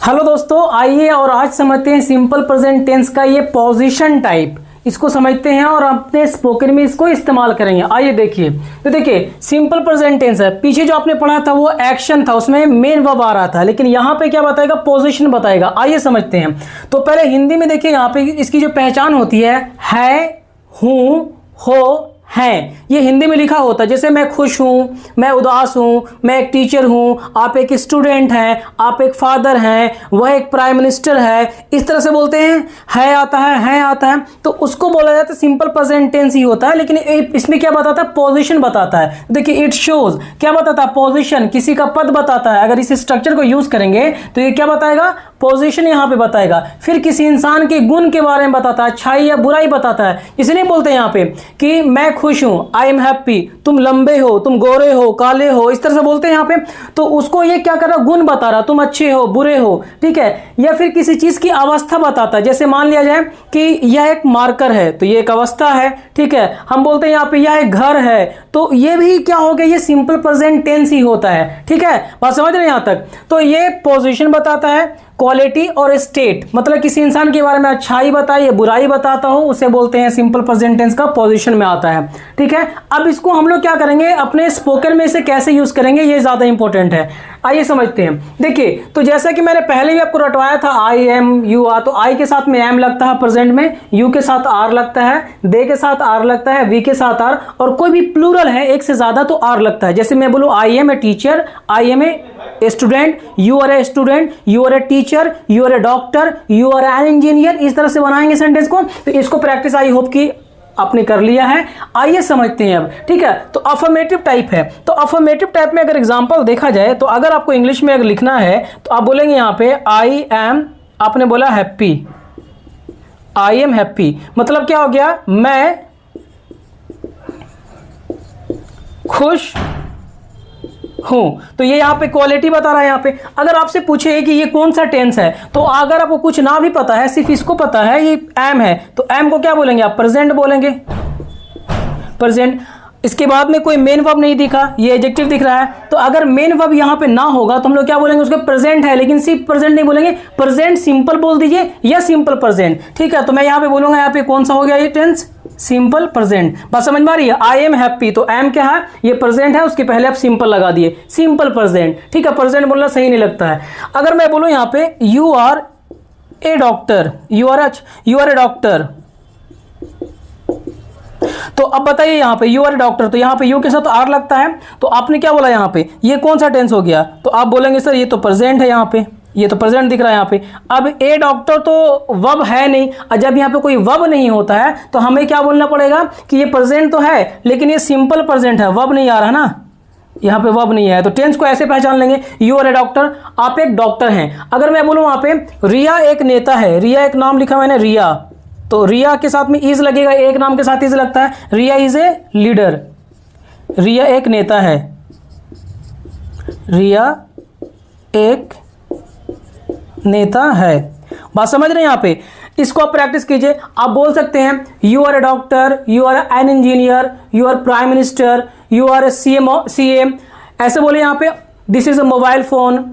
Hello दोस्तों, आइए और आज समझते हैं सिंपल प्रेजेंट टेंस का ये पोजीशन टाइप। इसको समझते हैं और अपने स्पोकन में इसको इस्तेमाल करेंगे। आइए देखिए, तो देखिए सिंपल प्रेजेंट टेंस है। पीछे जो आपने पढ़ा था वो एक्शन था, उसमें मेन वर्ब आ रहा था, लेकिन यहाँ पे क्या बताएगा? पोजीशन बताएगा। आइए समझते हैं। तो पहले हिंदी में देखिए, यहाँ पे इसकी जो पहचान होती है, हूं, हो, हैं, ये हिंदी में लिखा होता है। जैसे मैं खुश हूं, मैं उदास हूं, मैं एक टीचर हूं, आप एक स्टूडेंट हैं, आप एक फादर हैं, वह एक प्राइम मिनिस्टर है। इस तरह से बोलते हैं। है आता है, तो उसको बोला जाता है सिंपल प्रेजेंट टेंस ही होता है। लेकिन इसमें क्या बताता है? पोजीशन बताता है। देखिए इट शोज, क्या बताता है? पोजीशन, किसी का पद बताता है। अगर इस स्ट्रक्चर को यूज करेंगे तो ये क्या बताएगा? पोजीशन यहाँ पे बताएगा। फिर किसी इंसान के गुण के बारे में बताता है, अच्छाई या बुराई बताता है। इसलिए बोलते हैं यहाँ पे कि मैं खुश हूं, आई एम हैप्पी, तुम लंबे हो, तुम गोरे हो, काले हो, इस तरह से बोलते हैं यहाँ पे। तो उसको ये क्या कर रहा? गुण बता रहा, तुम अच्छे हो, बुरे हो, ठीक है। या फिर किसी चीज की अवस्था बताता है। जैसे मान लिया जाए कि यह एक मार्कर है, तो ये एक अवस्था है, ठीक है। हम बोलते हैं यहाँ पे यह एक घर है, तो ये भी क्या हो गया? ये सिंपल प्रेजेंट टेंस ही होता है, ठीक है। बात समझ रहे हैं यहाँ तक? तो ये पोजीशन बताता है, क्वालिटी और स्टेट, मतलब किसी इंसान के बारे में अच्छाई बताई, बुराई बताता हो, उसे बोलते हैं सिंपल प्रेजेंट टेंस का पोजीशन में आता है, ठीक है। अब इसको हम लोग क्या करेंगे? अपने स्पोकन में इसे कैसे यूज करेंगे, ये ज्यादा इंपॉर्टेंट है। आइए समझते हैं। देखिए, तो जैसा कि मैंने पहले भी आपको रटवाया था, आई एम, यू आर, तो आई के साथ में एम लगता है प्रेजेंट में, यू के साथ आर लगता है, दे के साथ आर लगता है, वी के साथ आर, और कोई भी प्लूरल है एक से ज्यादा तो आर लगता है। जैसे मैं बोलूं I am a teacher, I am a student, you are a student, you are a teacher, you are a doctor, you are an engineer, इस तरह से बनाएंगे सेंटेंस को। तो इसको प्रैक्टिस आई होप कि आपने कर लिया है। आइए समझते हैं अब, ठीक है। तो अफर्मेटिव टाइप है। तो अफर्मेटिव टाइप में अगर एग्जांपल देखा जाए, तो अगर आपको इंग्लिश में अगर लिखना है तो आप बोलेंगे यहाँ पे आई एम, आपने बोला हैप्पी, आई एम हैप्पी, मतलब क्या हो गया? मैं खुश हूं। तो ये यहाँ पे क्वालिटी बता रहा है। यहाँ पे अगर आपसे पूछे कि ये कौन सा टेंस है, तो अगर आपको कुछ ना भी पता है, सिर्फ इसको पता है ये एम है, तो एम को क्या बोलेंगे आप? प्रेजेंट बोलेंगे, प्रेजेंट। इसके बाद में कोई मेन वर्ब नहीं दिखा, ये एडजेक्टिव दिख रहा है, तो अगर मेन वर्ब यहाँ पे ना होगा तो हम लोग क्या बोलेंगे? उसका प्रेजेंट है, लेकिन सिर्फ प्रेजेंट नहीं बोलेंगे, प्रेजेंट सिंपल बोल दीजिए या सिंपल प्रेजेंट, ठीक है। तो मैं यहाँ पे बोलूंगा, यहाँ पे कौन सा हो गया ये टेंस? Simple present. बात समझ में आ रही है? आई एम हैप्पी, तो एम क्या है? ये प्रेजेंट है, उसके पहले आप सिंपल लगा दिए, सिंपल प्रेजेंट, ठीक है। प्रेजेंट बोलना सही नहीं लगता है। अगर मैं बोलूं यहाँ पे you are a doctor, you are a doctor, तो अब बताइए यहाँ पे यू आर ए डॉक्टर, तो यहाँ पे यू के साथ आर लगता है, तो आपने क्या बोला यहाँ पे? ये कौन सा टेंस हो गया? तो आप बोलेंगे सर ये तो प्रेजेंट है, यहाँ पे ये तो प्रेजेंट दिख रहा है यहाँ पे। अब ए डॉक्टर तो वर्ब है नहीं, और जब यहाँ पे कोई वर्ब नहीं होता है तो हमें क्या बोलना पड़ेगा कि ये प्रेजेंट तो है, लेकिन ये सिंपल प्रेजेंट है, वर्ब नहीं आ रहा ना, यहाँ पे वर्ब नहीं है। तो टेंस को ऐसे पहचान लेंगे, यू आर ए डॉक्टर, आप एक डॉक्टर हैं। अगर मैं बोलूँ वहाँ पे रिया एक नेता है, रिया एक नाम लिखा मैंने, रिया, तो रिया के साथ में इज लगेगा, एक नाम के साथ इज लगता है। रिया इज ए लीडर, रिया एक नेता है, रिया एक नेता है। बात समझ रहे हैं यहाँ पे? इसको आप प्रैक्टिस कीजिए। आप बोल सकते हैं you are a doctor, you are an engineer, you are prime minister, you are a CM, ऐसे बोले यहाँ पे। This is a mobile phone,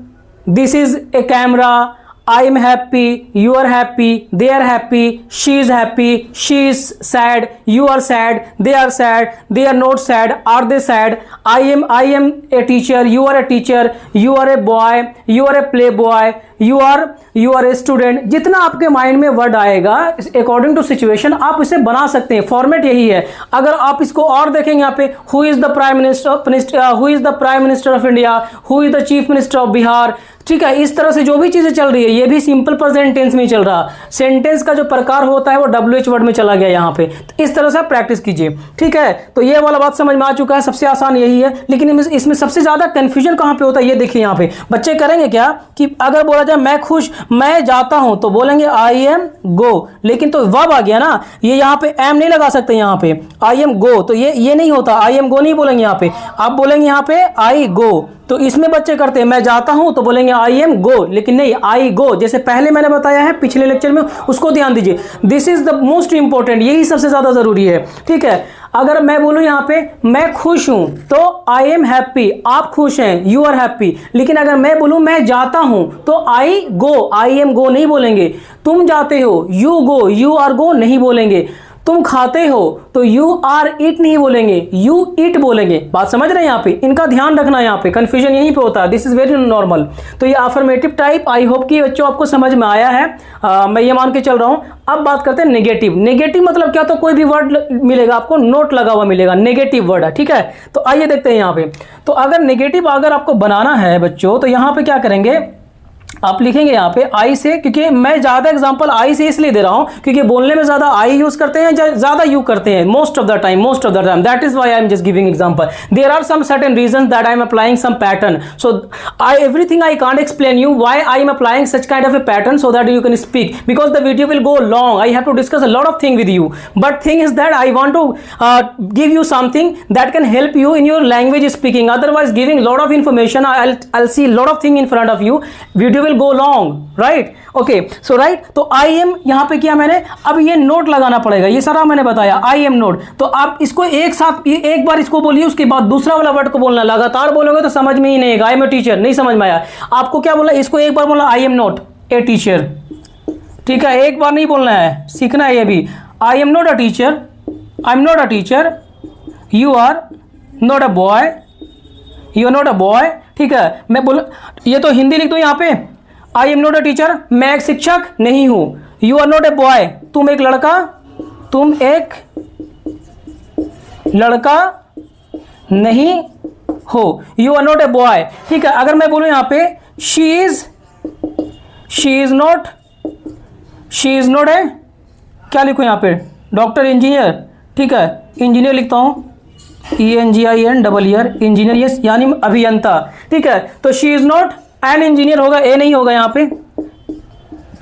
this is a camera, I am happy, you are happy, they are happy, she is happy, she is sad, you are sad, they are sad, they are not sad, are they sad? I am a teacher, you are a teacher, you are a boy, you are a playboy, you are a student। जितना आपके mind में word आएगा according to situation आप इसे बना सकते हैं। Format यही है। अगर आप इसको और देखेंगे यहाँ पे, who is the prime minister of India, who is the chief minister of Bihar, ठीक है। इस तरह से जो भी चीजें चल रही है, ये भी सिंपल प्रेजेंट टेंस में ही चल रहा। सेंटेंस का जो प्रकार होता है वो WH वर्ड में चला गया यहाँ पे। तो इस तरह से आप प्रैक्टिस कीजिए, ठीक है। तो ये वाला बात समझ में आ चुका है, सबसे आसान यही है। लेकिन इसमें सबसे ज्यादा कंफ्यूजन कहाँ पे होता है, ये देखिए यहाँ पे। बच्चे करेंगे क्या कि अगर बोला जाए मैं खुश, मैं जाता हूं, तो बोलेंगे आई एम गो, लेकिन तो वर्ब आ गया ना, ये यहाँ पे एम नहीं लगा सकते यहाँ पे, आई एम गो, तो ये नहीं होता। आई एम गो नहीं बोलेंगे यहाँ पे, आप बोलेंगे यहाँ पे आई गो, तो इसमें बच्चे करते हैं मैं जाता हूं तो बोलेंगे आई एम गो, लेकिन नहीं आई गो, जैसे पहले मैंने बताया है पिछले लेक्चर में, उसको ध्यान दीजिए। This is the most important, यही सबसे ज्यादा जरूरी है, ठीक है। अगर मैं बोलूं यहां पे मैं खुश हूं तो आई एम हैप्पी, आप खुश हैं, यू आर हैप्पी। लेकिन अगर मैं बोलूं मैं जाता हूं तो आई गो, आई एम गो नहीं बोलेंगे। तुम जाते हो, you go, you are go नहीं बोलेंगे। तुम खाते हो तो यू आर ईट नहीं बोलेंगे, यू ईट बोलेंगे। बात समझ रहे हैं यहाँ पे, इनका ध्यान रखना, यहाँ पे कंफ्यूजन यहीं पे होता है। This is very normal. तो ये अफर्मेटिव टाइप, आई होप कि बच्चों आपको समझ में आया है, मैं ये मान के चल रहा हूं। अब बात करते हैं नेगेटिव। नेगेटिव मतलब क्या, तो कोई भी वर्ड मिलेगा आपको, नोट लगा हुआ मिलेगा, नेगेटिव वर्ड है, ठीक है। तो आइए देखते हैं यहाँ पे। तो अगर नेगेटिव अगर आपको बनाना है बच्चों, तो यहाँ पे क्या करेंगे, आप लिखेंगे यहाँ पे आई से, क्योंकि मैं ज्यादा एग्जांपल आई से इसलिए दे रहा हूं क्योंकि बोलने में ज्यादा आई यूज करते हैं, ज्यादा यू करते हैं most of the time, that is why I am just giving example. There are some certain reasons that I am applying some pattern, so everything I can't explain you why I am applying such kind of a pattern so that you can speak, because the video will go long, I have to discuss a lot of thing with you, but thing is that I want to give you something that can help you in your language speaking, otherwise giving lot of information I'll see lot of thing in front of you, video will go long, right? Okay, so right, तो I am यहां पे किया मैंने, अब ये note लगाना पड़ेगा, ये सारा मैंने बताया I am नोट। तो आप इसको एक साथ एक बार इसको बोलिए, उसके बाद दूसरा वाला वर्ड को बोलना, लगातार बोलोगे तो समझ में ही नहीं आएगा। I am a teacher नहीं समझ में आया, आपको क्या बोलना, इसको एक बार बोलना I am not a teacher, ठीक है, एक बार नहीं बोलना है, सीखना है ये भी। I am not a teacher, I am not a teacher, you are not a boy, you are not a boy, ठीक है। मैं बोल, ये तो हिंदी लिख दो यहाँ पे, I am not a teacher, मैं एक शिक्षक नहीं हूं। You are not a boy, तुम एक लड़का, तुम एक लड़का नहीं हो, you are not a boy, ठीक है। अगर मैं बोलूं यहाँ पे शी इज नॉट ए, क्या लिखूं यहाँ पे, डॉक्टर, इंजीनियर, ठीक है, इंजीनियर लिखता हूं, ENGIN इंजीनियर, ये यानी अभियंता, ठीक है। तो she is not an engineer होगा, ए नहीं होगा यहाँ पे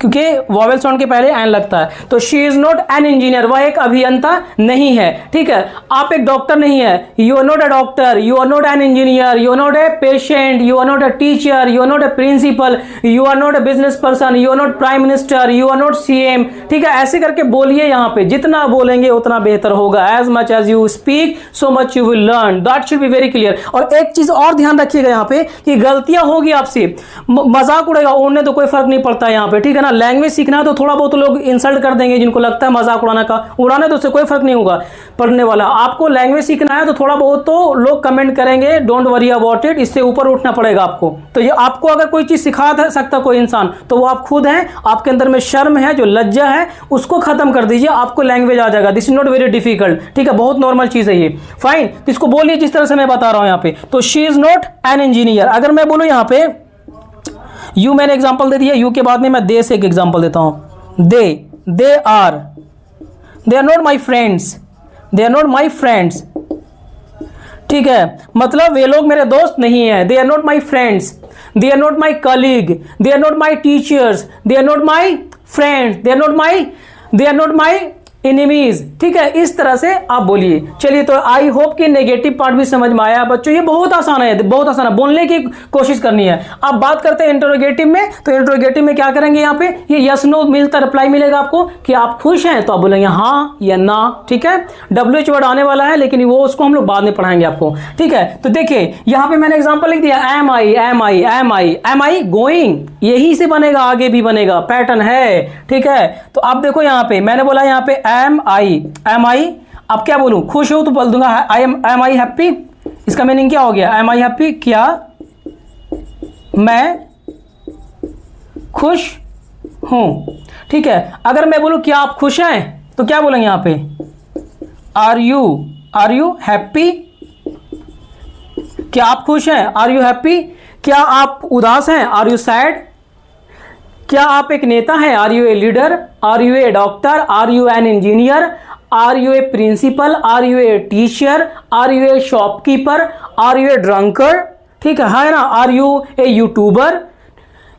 क्योंकि वॉवेल साउंड के पहले एन लगता है। तो she is not an engineer, वह एक अभियंता नहीं है, ठीक है। आप एक डॉक्टर नहीं है, you are not a doctor, you are not an engineer, you are not a patient, you are not a teacher, you are not a principal, you are not a business person, you are not prime minister, you are not CM, ठीक है। ऐसे करके बोलिए यहाँ पे, जितना बोलेंगे उतना बेहतर होगा। As much as you speak so much you will learn, that should be very clear. और एक चीज और ध्यान रखिएगा यहाँ पे कि गलतियां होगी आपसे, मजाक उड़ेगा, उड़ने तो कोई फर्क नहीं पड़ता यहाँ पे, ठीक है ना। लैंग्वेज सीखना है तो थोड़ा बहुत लोग इंसल्ट कर देंगे, जिनको लगता है मजाक उड़ाने तो उससे कोई फर्क नहीं होगा पढ़ने वाला। आपको लैंग्वेज सीखना है तो थोड़ा बहुत तो लोग कमेंट करेंगे, डोंट वरी अबाउट इट, इससे ऊपर उठना पड़ेगा आपको। तो ये आपको अगर कोई चीज सिखा सकता कोई इंसान तो वो आप खुद हैं, आपके अंदर में शर्म है, जो लज्जा है उसको खत्म कर दीजिए, आपको लैंग्वेज आ जाएगा। This is not very difficult, ठीक है, बहुत नॉर्मल चीज है ये, फाइन। तो इसको बोलिए जिस तरह से मैं बता रहा हूं यहाँ पे। तो she is not an engineer. अगर मैं बोलूं यहाँ पे यू, मैंने एग्जांपल दे दिया, यू के बाद में मैं दे से एक एग्जांपल देता हूं। They are not my friends, they are not my friends, ठीक है, मतलब वे लोग मेरे दोस्त नहीं है। They are not my friends, they are not my colleague, they are not my teachers, they are not my friends, they are not my enemies, ठीक है। इस तरह से आप बोलिए। चलिए, तो आई होप कि नेगेटिव पार्ट भी समझ में आया बच्चों। ये बहुत आसान है, बहुत आसान है, बोलने की कोशिश करनी है। अब बात करते हैं इंटरोगेटिव में। तो इंटरोगेटिव में क्या करेंगे, यहाँ पे ये यस नो मिलता रिप्लाई मिलेगा आपको कि आप खुश हैं, तो आप बोलेंगे हाँ या ना, ठीक है। WH वर्ड आने वाला है, लेकिन वो उसको हम लोग बाद में पढ़ाएंगे आपको, ठीक है। तो देखिए यहाँ पे मैंने एग्जाम्पल लिख दिया, एम आई गोइंग, यही से बनेगा, आगे भी बनेगा, पैटर्न है, ठीक है। तो आप देखो यहाँ पे मैंने बोला यहाँ पे एम आई, अब क्या बोलूं, खुश हो तो बोल दूंगा एम आई हैप्पी। इसका मीनिंग क्या हो गया, एम आई हैप्पी, क्या मैं खुश हूं, ठीक है। अगर मैं बोलूं क्या आप खुश हैं, तो क्या बोलेंगे यहाँ पे, आर यू हैप्पी, क्या आप खुश हैं, आर यू हैप्पी। क्या आप उदास हैं, आर यू सैड। क्या आप एक नेता हैं, are you a leader, are you a doctor, are you an engineer, are you a principal, are you a teacher, are you a shopkeeper, are you a drunker, ठीक है ना। Are you a YouTuber,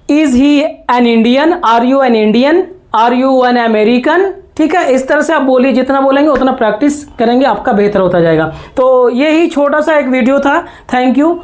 is he an Indian, are you an Indian, are you an American, ठीक है। इस तरह से आप बोलिए, जितना बोलेंगे उतना प्रैक्टिस करेंगे, आपका बेहतर होता जाएगा। तो ये ही छोटा सा एक वीडियो था, थैंक यू।